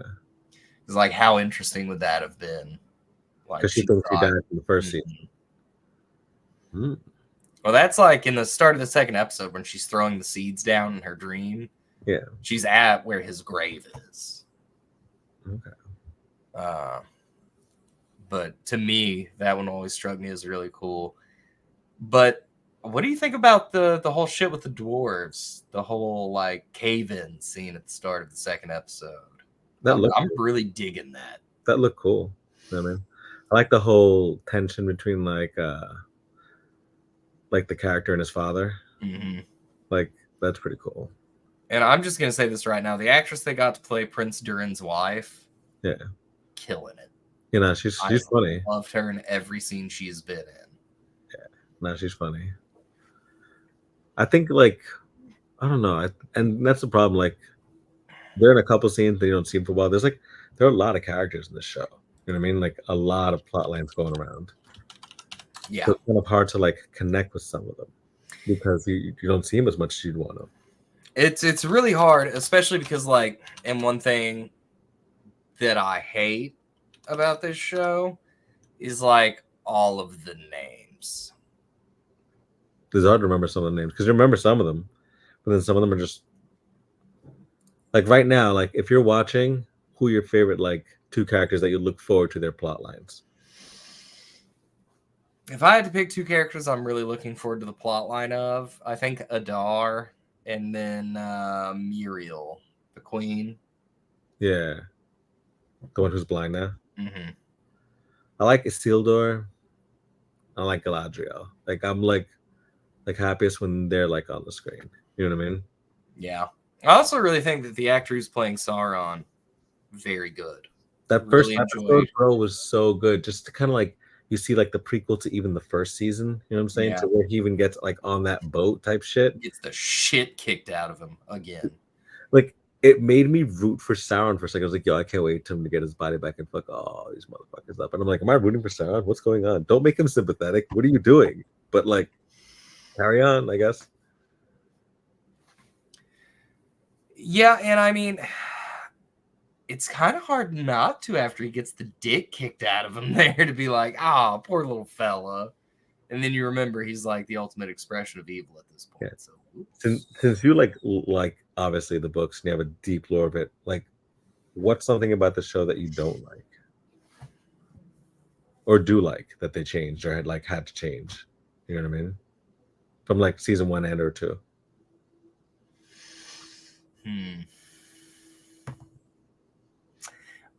It's like, how interesting would that have been? Like Because she she thinks he thought. died in the first Mhm. season. Hmm. Well, that's like in the start of the second episode when she's throwing the seeds down in her dream. Yeah. She's at where his grave is. Okay. But to me, that one always struck me as really cool. But what do you think about the whole shit with the dwarves? The whole like cave-in scene at the start of the second episode. I'm really digging that. That looked cool. You know what I mean? I like the whole tension between like the character and his father. Mm-hmm. Like that's pretty cool. And I'm just gonna say this right now: the actress that got to play Prince Durin's wife, Yeah, killing it. you know she's funny. Loved her in every scene she's been in. Yeah, no, she's funny. I think like I don't know, and that's the problem. Like they're in a couple scenes they don't see them for a while. There are a lot of characters in this show. You know what I mean? Like a lot of plot lines going around. Yeah, so it's kind of hard to like connect with some of them because you don't see them as much as you'd want to. it's really hard, especially because like, and one thing that I hate about this show is like all of the names. It's hard to remember some of the names because you remember some of them, but then some of them are just like right now. Like if you're watching, who are your favorite like two characters that you look forward to their plot lines? If I had to pick two characters I'm really looking forward to the plot line of, I think Adar and then Muriel, the queen. Yeah, the one who's blind now. Mm-hmm. I like Isildur. I like Galadriel. Like I'm like happiest when they're like on the screen. You know what I mean? Yeah. I also really think that the actor who's playing Sauron, very good. That Really first episode, bro, was so good. Just to kind of like you see like the prequel to even the first season. You know what I'm saying? Yeah. To where he even gets like on that boat type shit. Gets the shit kicked out of him again. Like it made me root for Sauron for a second. I was like, yo, I can't wait for him to get his body back and fuck all these motherfuckers up. And I'm like, am I rooting for Sauron? What's going on? Don't make him sympathetic. What are you doing? But like, carry on, I guess. Yeah, and I mean, it's kind of hard not to after he gets the dick kicked out of him there to be like, ah, poor little fella. And then you remember he's like the ultimate expression of evil at this point. Yeah. So since you like obviously the books and you have a deep lore of it, like what's something about the show that you don't like? Or do like that they changed or had to change? You know what I mean? From like season 1 and or 2.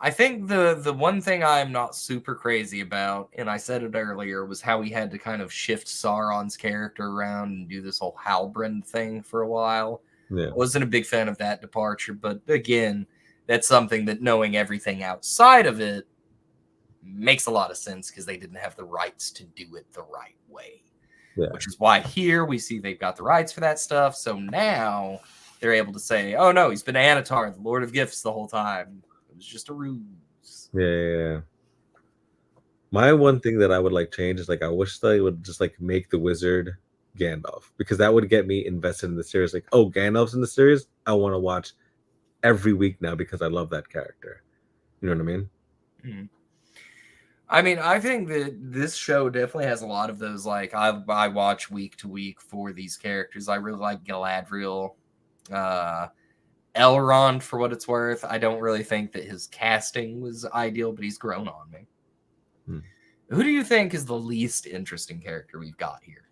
I think the one thing I'm not super crazy about, and I said it earlier, was how he had to kind of shift Sauron's character around and do this whole Halbrand thing for a while. Yeah. I wasn't a big fan of that departure, but again, that's something that knowing everything outside of it makes a lot of sense because they didn't have the rights to do it the right way. Yeah. Which is why here we see they've got the rights for that stuff. So now they're able to say, oh no, he's been Anatar, the Lord of Gifts the whole time. It was just a ruse. Yeah. My one thing that I would like change is like I wish they would just like make the wizard Gandalf because that would get me invested in the series. Like, oh, Gandalf's in the series. I want to watch every week now because I love that character. You know what I mean? Mm-hmm. I mean, I think that this show definitely has a lot of those. Like, I watch week to week for these characters. I really like Galadriel, Elrond for what it's worth. I don't really think that his casting was ideal, but he's grown on me. Who do you think is the least interesting character we've got here?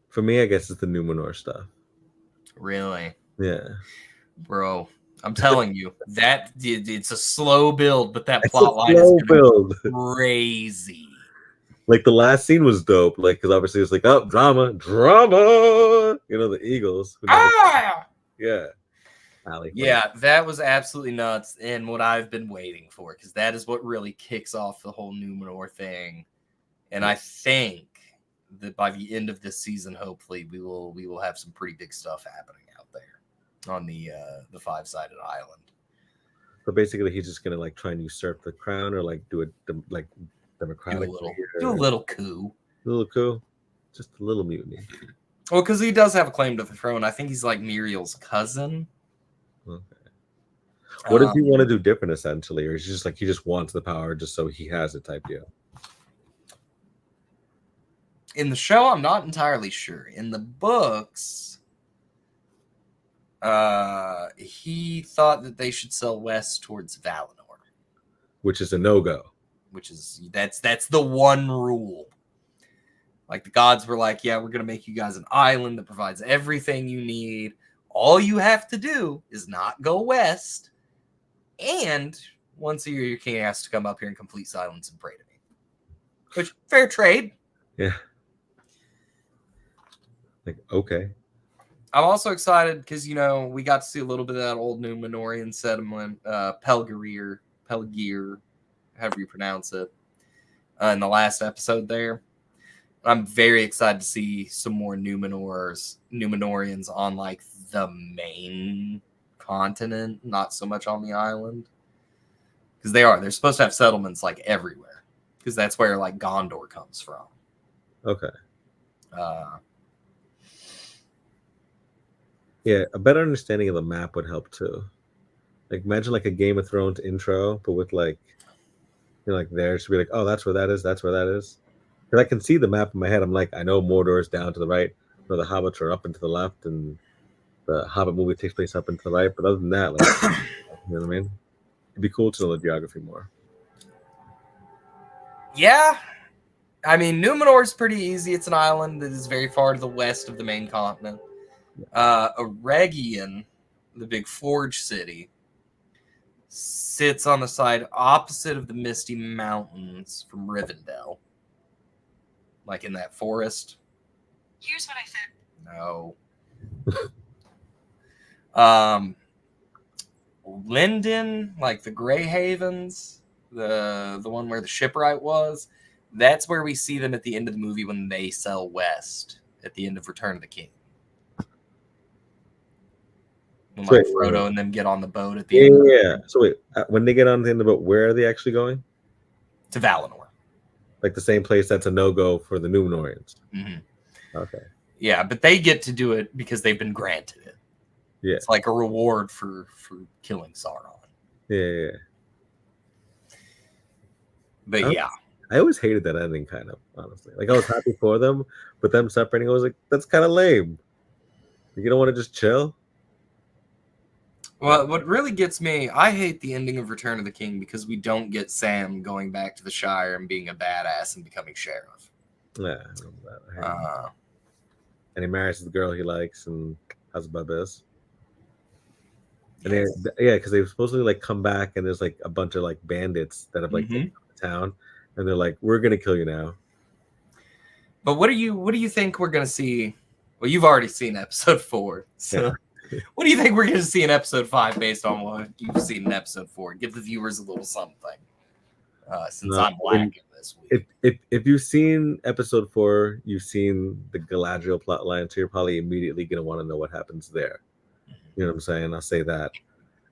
For me, I guess it's the Numenor stuff. Really? Yeah. Bro, I'm telling you, that it's a slow build, but that plot line is crazy. Like the last scene was dope, like because obviously it's like, oh, drama. You know, the Eagles. Yeah. Yeah, that was absolutely nuts, and what I've been waiting for, because that is what really kicks off the whole Numenor thing. And I think that by the end of this season, hopefully, we will have some pretty big stuff happening out there on the five-sided island. So basically, he's just gonna like try and usurp the crown, or like do it like democratically, do a little coup, just a little mutiny. Well, because he does have a claim to the throne. I think he's like Muriel's cousin. Okay. What does he want to do different, essentially, or is he just like he just wants the power just so he has it type deal? In the show, I'm not entirely sure. In the books, he thought that they should sell west towards Valinor, Which is a no-go. which is that's the one rule. Like the gods were like, yeah, we're gonna make you guys an island that provides everything you need. All you have to do is not go west, and once a year your king has to come up here in complete silence and pray to me. Which fair trade. Yeah. Like, okay. I'm also excited because, you know, we got to see a little bit of that old Numenorian settlement, Pelgir, however you pronounce it, in the last episode there. I'm very excited to see some more Numenorians on, like, the main continent, not so much on the island. Because they're supposed to have settlements, like, everywhere. Because that's where, like, Gondor comes from. Okay. Yeah, a better understanding of the map would help too. Like imagine like a Game of Thrones intro, but with like, you know, like there should be like, oh, that's where that is. That's where that is. Because I can see the map in my head. I'm like, I know Mordor is down to the right, or the Hobbits are up and to the left, and the Hobbit movie takes place up and to the right. But other than that, like, you know what I mean? It'd be cool to know the geography more. Yeah. I mean, Numenor is pretty easy. It's an island that is very far to the west of the main continent. Eregion, the big forge city, sits on the side opposite of the Misty Mountains from Rivendell. Like in that forest. Here's what I said. No. Linden, like the Grey Havens, the one where the shipwright was, that's where we see them at the end of the movie when they sail west at the end of Return of the King. When like Frodo and them get on the boat at the end. Yeah. So wait, when they get on the end of the boat, where are they actually going? To Valinor. Like the same place that's a no-go for the Numenorians. Mm-hmm. Okay. Yeah, but they get to do it because they've been granted it. Yeah. It's like a reward for killing Sauron. Yeah. But yeah. I always hated that ending, kind of, honestly. Like, I was happy for them, but them separating, I was like, that's kind of lame. You don't want to just chill? Well, what really gets me, I hate the ending of Return of the King because we don't get Sam going back to the Shire and being a badass and becoming sheriff. Yeah, I remember that. And he marries the girl he likes and has a bubis. And yes. Because they supposedly like come back and there's like a bunch of like bandits that have like taken the town, and they're like, "We're gonna kill you now." But what do you think we're gonna see? Well, you've already seen episode 4, so. Yeah. What do you think we're going to see in episode 5 based on what you've seen in episode 4? Give the viewers a little something. Since I'm black in this week. If you've seen episode 4, you've seen the Galadriel plotline, so you're probably immediately going to want to know what happens there. You know what I'm saying? I'll say that.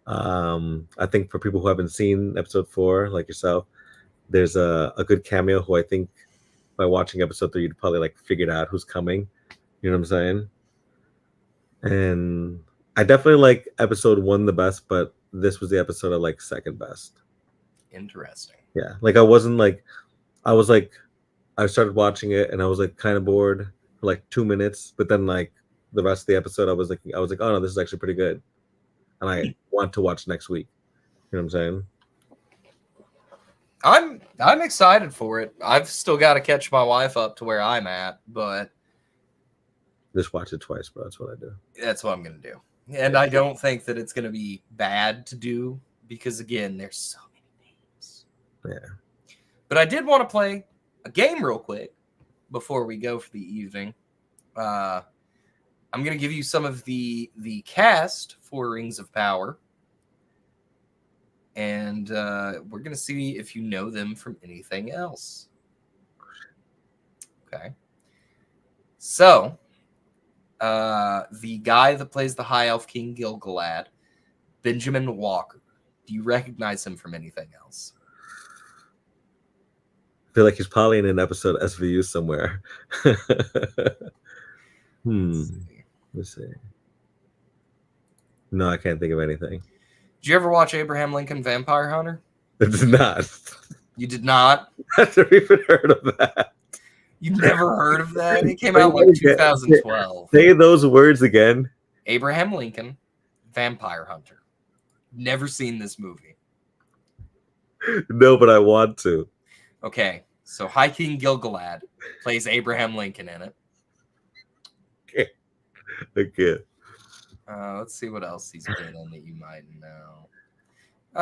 I think for people who haven't seen episode 4, like yourself, there's a good cameo who I think by watching episode 3, you'd probably like figured out who's coming. You know what I'm saying? And I definitely like episode 1 the best, but this was the episode I like second best. Interesting. Yeah, like I was like, I started watching it and I was like kind of bored for like 2 minutes, but then like the rest of the episode, I was like, oh no, this is actually pretty good, and I want to watch next week. You know what I'm saying? I'm excited for it. I've still got to catch my wife up to where I'm at, but just watch it twice, bro. That's what I do. That's what I'm gonna do. And I don't think that it's going to be bad to do because, again, there's so many names. Yeah. But I did want to play a game real quick before we go for the evening. I'm going to give you some of the cast for Rings of Power. And we're going to see if you know them from anything else. Okay. So... the guy that plays the High Elf King Gil-galad, Benjamin Walker. Do you recognize him from anything else? I feel like he's probably in an episode of SVU somewhere. Let's see. No, I can't think of anything. Did you ever watch Abraham Lincoln Vampire Hunter? It's not. You did not? I've never even heard of that. You've never heard of that? It came Say out like that again. 2012. Say those words again. Abraham Lincoln Vampire Hunter. Never seen this movie. No, but I want to. Okay, so High King Gilgalad plays Abraham Lincoln in it. Okay. Let's see what else he's been in that you might know.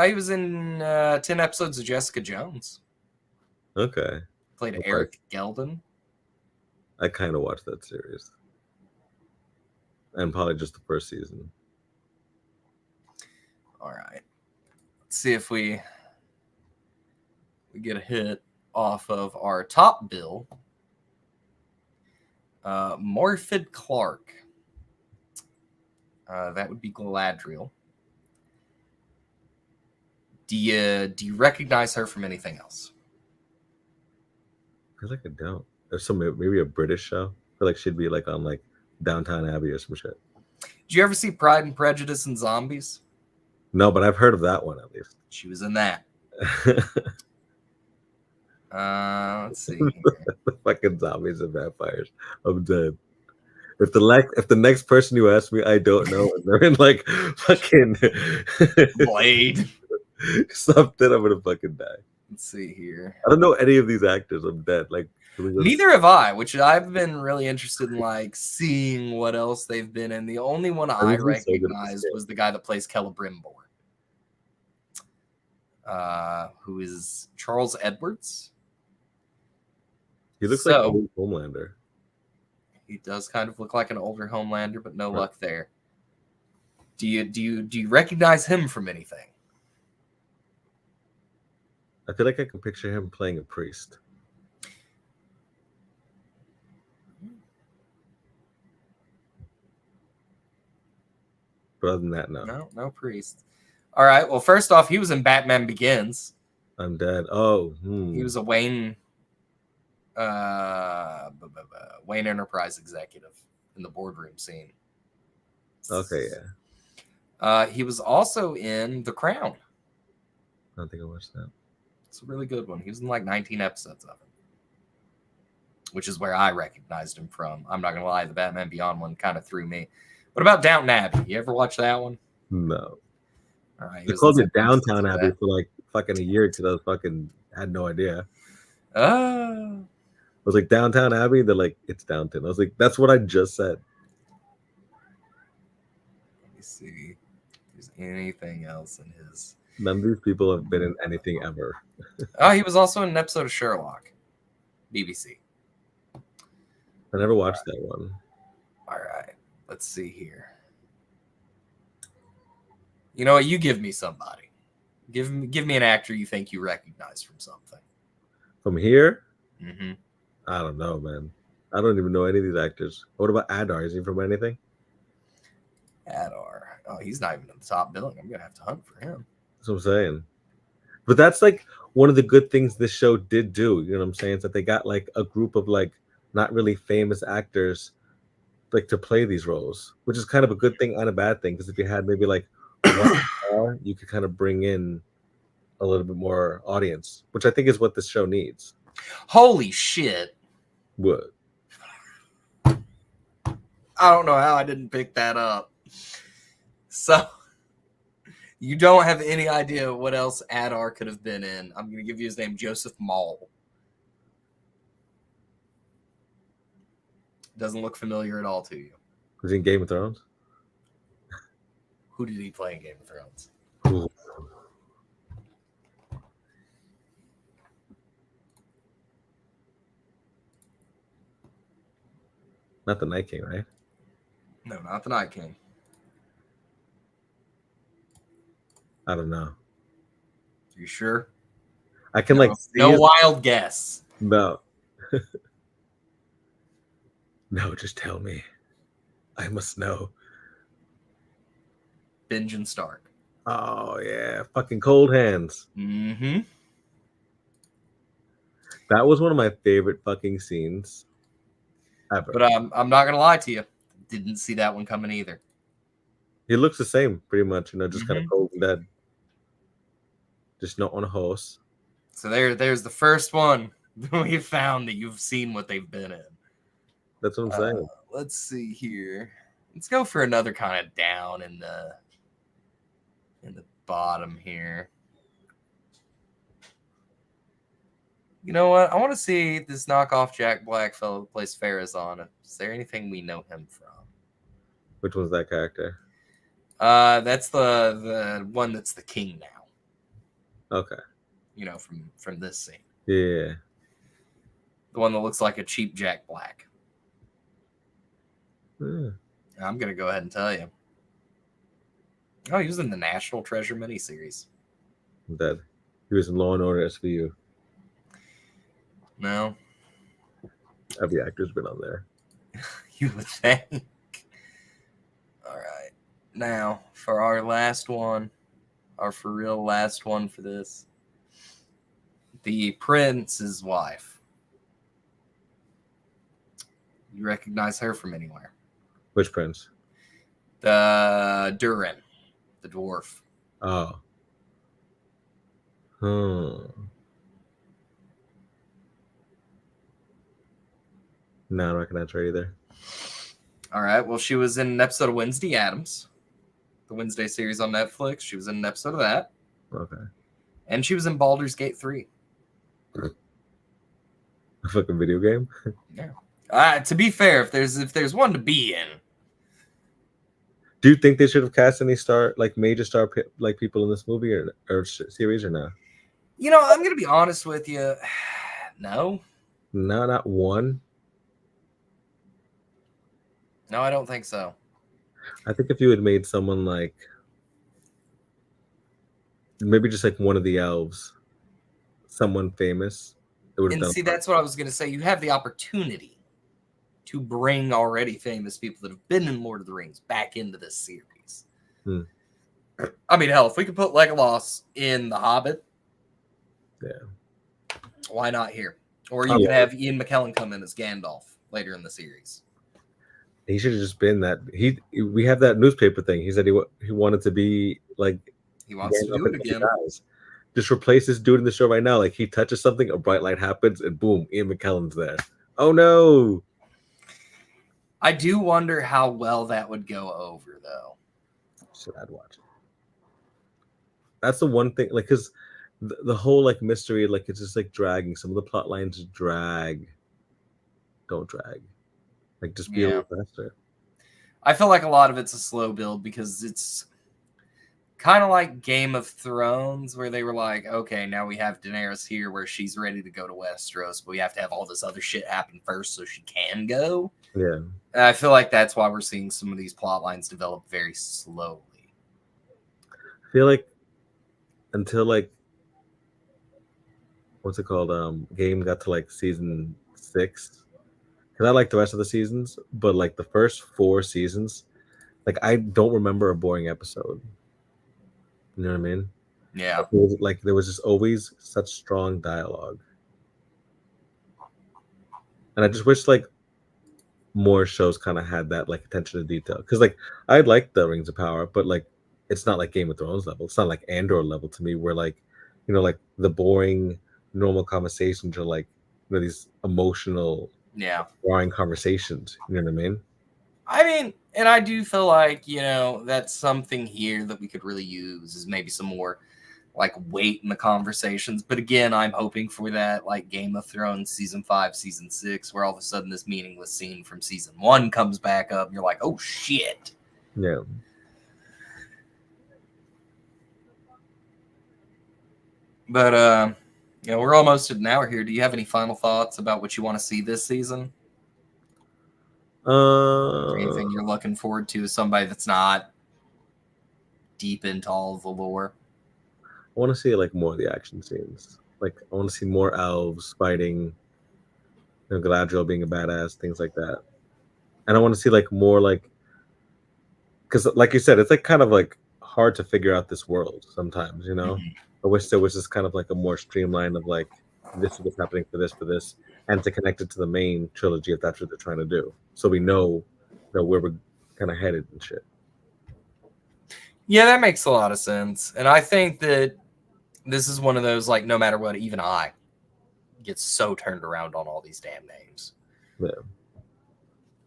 He was in 10 episodes of Jessica Jones. Okay. Played Okay. Eric Geldon. I kind of watched that series. And probably just the first season. All right. Let's see if we get a hit off of our top bill. Morfydd Clark. That would be Galadriel. Do you recognize her from anything else? I feel like I don't. There's some maybe a British show. I feel like she'd be like on like Downtown Abbey or some shit. Did you ever see Pride and Prejudice and Zombies? No, but I've heard of that one at least. She was in that. Let's see here. The fucking zombies and vampires. I'm dead. If the next person you ask me, I don't know, and they're in like fucking Blade. something, I'm gonna fucking die. Let's see here. I don't know any of these actors. I'm dead. Like Neither have I, which I've been really interested in, like seeing what else they've been in. The only one I Everything's so good at recognized this was the guy that plays Celebrimbor, who is Charles Edwards. He looks So- like a Homelander. He does kind of look like an older Homelander, but no luck there. Do you recognize him from anything? I feel like I can picture him playing a priest. But other than that, no. No priest. All right. Well, first off, he was in Batman Begins. I'm dead. Oh, He was a Wayne Enterprise executive in the boardroom scene. Okay, yeah. He was also in The Crown. I don't think I watched that. It's a really good one. He was in like 19 episodes of it, which is where I recognized him from. I'm not going to lie, the Batman Beyond one kind of threw me. What about Downton Abbey? You ever watch that one? No. All right. They called it Downtown Abbey for like fucking a year because I was fucking had no idea. I was like, Downtown Abbey? They're like, it's Downton. I was like, that's what I just said. Let me see if there's anything else in his. None of these people have been in anything ever. Oh, he was also in an episode of Sherlock. BBC. I never watched that one. All right. Let's see here. You know what? You give me somebody. Give me an actor you think you recognize from something. From here? Mm-hmm. I don't know, man. I don't even know any of these actors. What about Adar? Is he from anything? Adar. Oh, he's not even in the top billing. I'm gonna have to hunt for him. That's what I'm saying. But that's like one of the good things this show did do. You know what I'm saying? Is that they got like a group of like not really famous actors like to play these roles, which is kind of a good thing and a bad thing. Because if you had maybe like one star, you could kind of bring in a little bit more audience, which I think is what this show needs. Holy shit. What? I don't know how I didn't pick that up. So you don't have any idea what else Adar could have been in. I'm going to give you his name, Joseph Maul. Doesn't look familiar at all to you. Was he in Game of Thrones? Who did he play in Game of Thrones? Ooh. Not the Night King, right? No, not the Night King. I don't know. You sure? I can like see no his- wild guess. No. No, just tell me. I must know. Benjen Stark. Oh yeah, fucking Cold Hands. Mm-hmm. That was one of my favorite fucking scenes ever. But I'm not gonna lie to you. Didn't see that one coming either. He looks the same, pretty much. Just kind of Mhm. cold and dead. Just not on a horse. So there's the first one we found that you've seen what they've been in. That's what I'm saying. Let's see here. Let's go for another kind of down in the bottom here. You know what? I want to see this knockoff Jack Black fellow who plays Farazan. Is there anything we know him from? Which one's that character? That's the one that's the king now. Okay. From this scene. Yeah. The one that looks like a cheap Jack Black. Yeah. I'm gonna go ahead and tell you. Oh, he was in the National Treasure miniseries. I'm dead. He was in Law and Order SVU. No, Every actor's been on there. you would think. All right, now for our last one, our for real last one for this, the prince's wife. You recognize her from anywhere? Which prince? The Durin, the dwarf. Oh. No, I don't recognize her either. All right. Well, she was in an episode of Wednesday Addams, the Wednesday series on Netflix. She was in an episode of that. Okay. And she was in Baldur's Gate 3. A fucking video game? Yeah. To be fair, if there's one to be in. Do you think they should have cast any major star people in this movie or series or no? I'm going to be honest with you. No. No, not one. No, I don't think so. I think if you had made someone like maybe just like one of the elves, someone famous, it would have done. See, that's what I was going to say. You have the opportunity to bring already famous people that have been in Lord of the Rings back into this series. I mean, hell, if we could put Legolas in The Hobbit, yeah, why not here? Or you could have Ian McKellen come in as Gandalf later in the series. He should have just been that. We have that newspaper thing. He said he wanted to be like. He wants to do it again. Just replace this dude in the show right now. Like he touches something, a bright light happens, and boom, Ian McKellen's there. Oh no! I do wonder how well that would go over, though. So I'd watch it. That's the one thing, like, because the whole like mystery, like it's just like dragging. Some of the plot lines drag. Don't drag. Like just be a little faster. I feel like a lot of it's a slow build because it's kind of like Game of Thrones, where they were like, okay, now we have Daenerys here where she's ready to go to Westeros, but we have to have all this other shit happen first so she can go. Yeah. And I feel like that's why we're seeing some of these plot lines develop very slowly. I feel like until like what's it called? Game got to like season 6. Because I like the rest of the seasons, but like the first 4 seasons, like I don't remember a boring episode. You know what I mean? Yeah. Like there was just always such strong dialogue. And I just wish like more shows kind of had that like attention to detail. Because like I like the Rings of Power, but like it's not like Game of Thrones level. It's not like Andor level to me, where like, like the boring normal conversations are like, these emotional drawing conversations. You know what I mean? I mean, and I do feel like, that's something here that we could really use is maybe some more like weight in the conversations. But again, I'm hoping for that like Game of Thrones season 5, season 6, where all of a sudden this meaningless scene from season 1 comes back up and you're like, oh shit. Yeah. But we're almost at an hour here. Do you have any final thoughts about what you want to see this season? Anything you're looking forward to as somebody that's not deep into all of the lore? I want to see like more of the action scenes. Like I want to see more elves fighting, Galadriel being a badass, things like that. And I want to see like more like, because like you said, it's like kind of like hard to figure out this world sometimes. Mm-hmm. I wish there was just kind of like a more streamlined of like, this is what's happening for this, and to connect it to the main trilogy if that's what they're trying to do, so we know where we're kind of headed and shit. Yeah, that makes a lot of sense. And I think that this is one of those, like, no matter what, even I get so turned around on all these damn names. Yeah.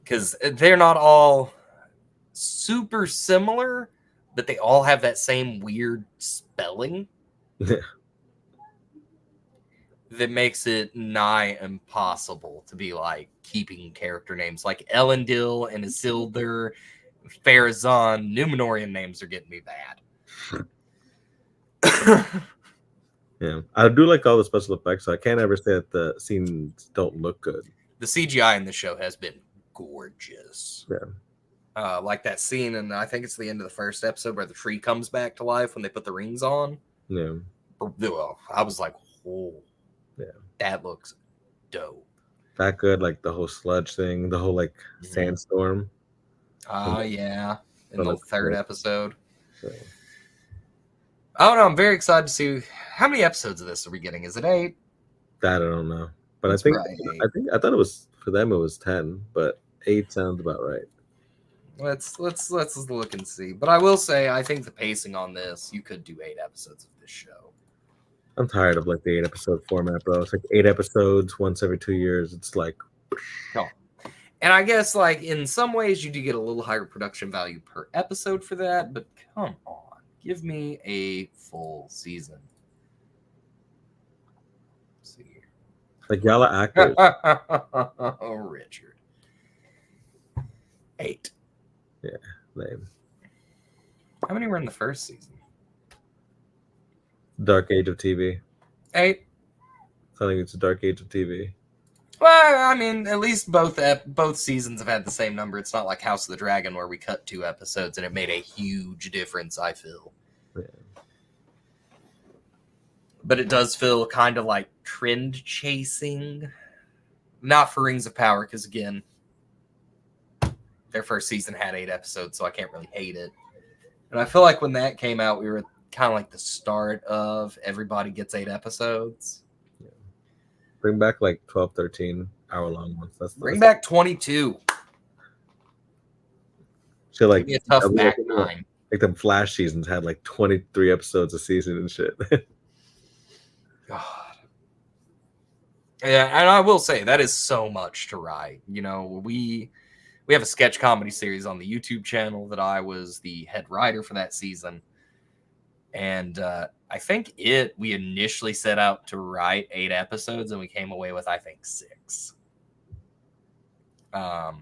Because they're not all super similar, but they all have that same weird spelling Yeah. that makes it nigh impossible to be, like, keeping character names. Like Elendil and Isildur, Farazan, Numenorian names are getting me bad. Yeah, I do like all the special effects. So I can't ever say that the scenes don't look good. The CGI in the show has been gorgeous. Yeah. Like that scene, and I think it's the end of the first episode where the tree comes back to life when they put the rings on. Yeah. I was like, oh, yeah, that looks dope. That good, like the whole sludge thing, the whole like sandstorm. Yeah, in the like, third episode. Yeah. I don't know. I'm very excited to see how many episodes of this are we getting. Is it 8? That I don't know, but It's I thought it was for them. It was 10, but 8 sounds about right. Let's look and see. But I will say, I think the pacing on this, you could do 8 episodes of this show. I'm tired of like the 8-episode format, bro. It's like 8 episodes once every 2 years. It's like, oh. And I guess like in some ways you do get a little higher production value per episode for that. But come on, give me a full season. Let's see here. Like y'all are actors. Oh, Richard. 8. Yeah, lame. How many were in the first season? Dark Age of TV. 8. I think it's a Dark Age of TV. Well, I mean, at least both seasons have had the same number. It's not like House of the Dragon where we cut 2 episodes and it made a huge difference, I feel. Yeah. But it does feel kind of like trend chasing. Not for Rings of Power, because again, their first season had 8 episodes, so I can't really hate it. And I feel like when that came out, we were kind of like the start of everybody gets 8 episodes. Yeah. Bring back like 12, 13 hour-long ones. Bring back 22. So like a tough back time. Like them Flash seasons had like 23 episodes a season and shit. God. Yeah, and I will say that is so much to write. You know, we have a sketch comedy series on the YouTube channel that I was the head writer for that season. And I think we initially set out to write 8 episodes and we came away with, I think, 6. Because,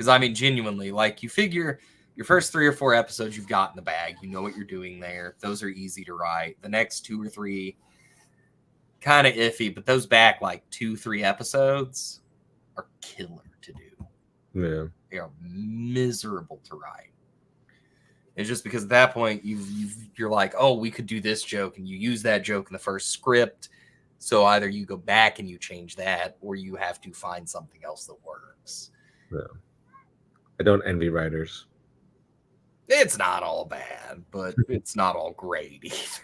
I mean, genuinely, like you figure your first 3 or 4 episodes you've got in the bag. You know what you're doing there. Those are easy to write. The next 2 or 3, kind of iffy, but those back like 2-3 episodes are killer to do. Yeah. They are miserable to write. It's just because at that point you're like, oh, we could do this joke, and you use that joke in the first script. So either you go back and you change that, or you have to find something else that works. Yeah. I don't envy writers. It's not all bad, but it's not all great either.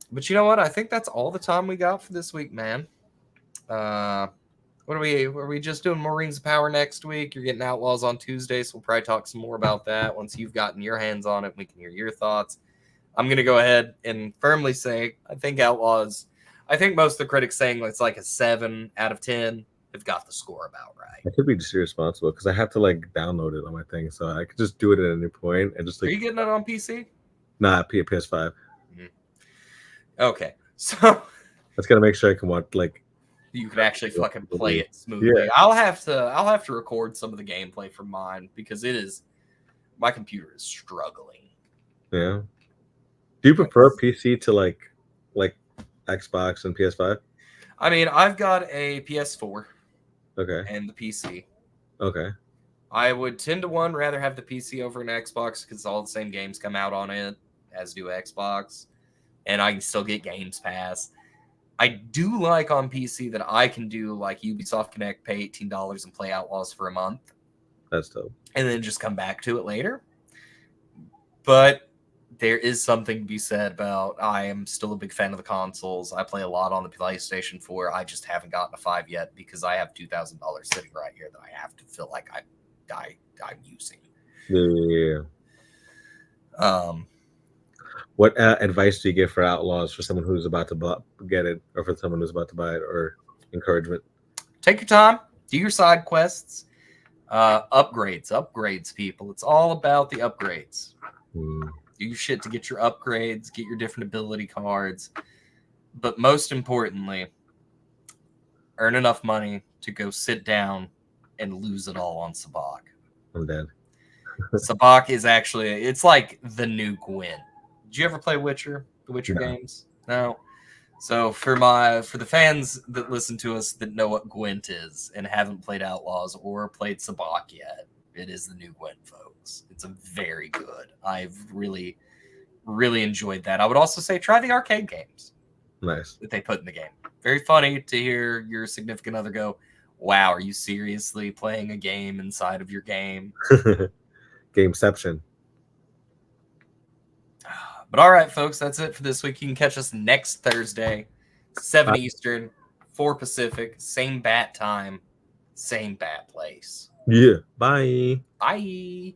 But you know what? I think that's all the time we got for this week, man. What are we just doing more Rings of Power next week? You're getting Outlaws on Tuesday, so we'll probably talk some more about that once you've gotten your hands on it. We can hear your thoughts. I'm going to go ahead and firmly say I think Outlaws, I think most of the critics saying it's like a 7 out of 10 have got the score about right. I could be just irresponsible because I have to like download it on my thing, so I could just do it at any point and just like. Are you getting it on PC? Nah, PS5. Mm-hmm. Okay, so let's gotta make sure I can watch like. You can actually fucking play it smoothly. Yeah. I'll have to record some of the gameplay from mine because my computer is struggling. Yeah. Do you prefer PC to like Xbox and PS5? I mean, I've got a PS4. Okay. And the PC. Okay. I would 10-to-1 rather have the PC over an Xbox because all the same games come out on it as do Xbox, and I can still get Games Pass. I do like on PC that I can do like Ubisoft Connect, pay $18 and play Outlaws for a month. That's dope. And then just come back to it later. But there is something to be said about I am still a big fan of the consoles. I play a lot on the PlayStation 4. I just haven't gotten a 5 yet because I have $2,000 sitting right here that I have to feel like I I'm using. Yeah. What advice do you give for Outlaws for someone who's about to get it, or for someone who's about to buy it, or encouragement? Take your time, do your side quests, upgrades, people. It's all about the upgrades. Do your shit to get your upgrades, get your different ability cards, but most importantly, earn enough money to go sit down and lose it all on Sabak. I'm dead. Sabak is actually, it's like the new Gwent. Did you ever play the Witcher games? No. So for the fans that listen to us that know what Gwent is and haven't played Outlaws or played Sabak yet, it is the new Gwent, folks. It's a very good. I've really, really enjoyed that. I would also say try the arcade games. Nice. That they put in the game. Very funny to hear your significant other go, wow, are you seriously playing a game inside of your game? Gameception. But all right, folks, that's it for this week. You can catch us next Thursday, 7 Eastern, 4 Pacific, same bat time, same bat place. Yeah. Bye. Bye.